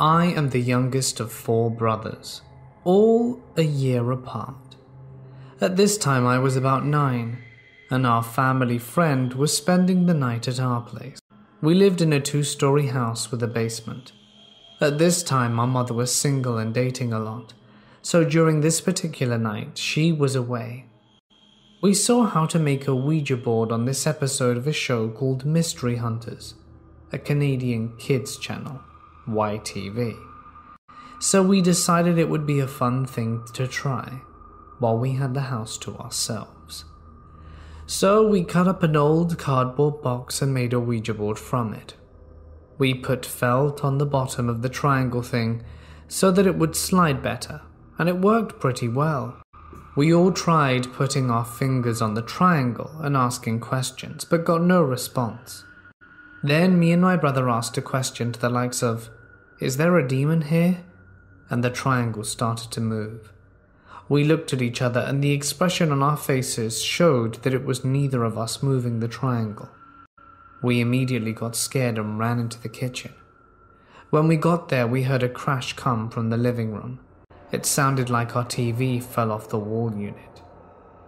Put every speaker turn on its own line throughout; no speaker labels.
I am the youngest of 4 brothers, all a year apart. At this time I was about 9, and our family friend was spending the night at our place. We lived in a 2-story house with a basement. At this time my mother was single and dating a lot, so during this particular night she was away. We saw how to make a Ouija board on this episode of a show called Mystery Hunters, a Canadian kids channel, YTV. So we decided it would be a fun thing to try, while we had the house to ourselves. So we cut up an old cardboard box and made a Ouija board from it. We put felt on the bottom of the triangle thing so that it would slide better, and it worked pretty well. We all tried putting our fingers on the triangle and asking questions, but got no response. Then me and my brother asked a question to the likes of, "Is there a demon here?" And the triangle started to move. We looked at each other and the expression on our faces showed that it was neither of us moving the triangle. We immediately got scared and ran into the kitchen. When we got there, we heard a crash come from the living room. It sounded like our TV fell off the wall unit.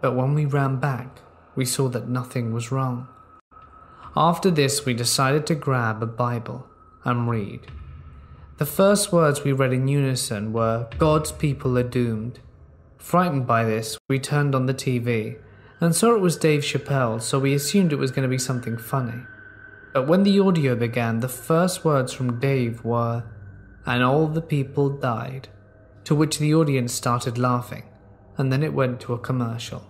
But when we ran back, we saw that nothing was wrong. After this, we decided to grab a Bible and read. The first words we read in unison were, "God's people are doomed." Frightened by this, we turned on the TV and saw it was Dave Chappelle, so we assumed it was going to be something funny. But when the audio began, the first words from Dave were, "And all the people died," to which the audience started laughing, and then it went to a commercial.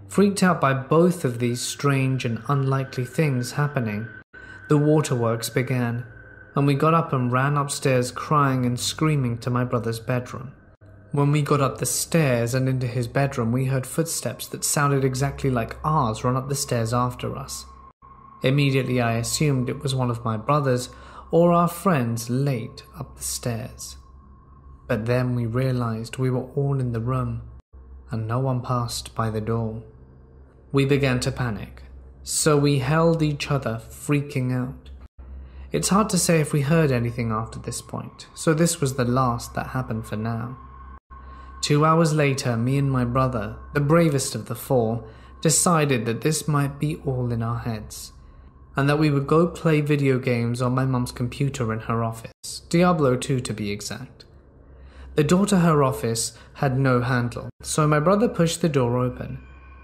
Freaked out by both of these strange and unlikely things happening, the waterworks began, and we got up and ran upstairs crying and screaming to my brother's bedroom. When we got up the stairs and into his bedroom, we heard footsteps that sounded exactly like ours run up the stairs after us. Immediately I assumed it was one of my brothers or our friends late up the stairs. But then we realized we were all in the room and no one passed by the door. We began to panic, so we held each other, freaking out. It's hard to say if we heard anything after this point, so this was the last that happened for now. 2 hours later, me and my brother, the bravest of the 4, decided that this might be all in our heads, and that we would go play video games on my mum's computer in her office, Diablo 2 to be exact. The door to her office had no handle, so my brother pushed the door open,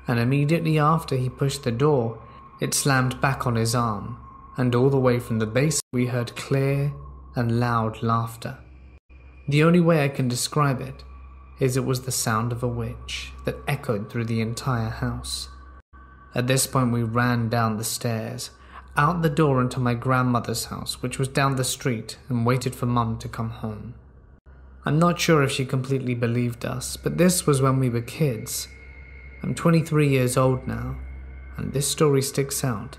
and immediately after he pushed the door, it slammed back on his arm, and all the way from the basement we heard clear and loud laughter. The only way I can describe it is it was the sound of a witch that echoed through the entire house. At this point we ran down the stairs, out the door into my grandmother's house, which was down the street, and waited for Mum to come home. I'm not sure if she completely believed us, but this was when we were kids. I'm 23 years old now, and this story sticks out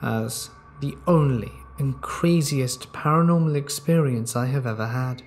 as the only and craziest paranormal experience I have ever had.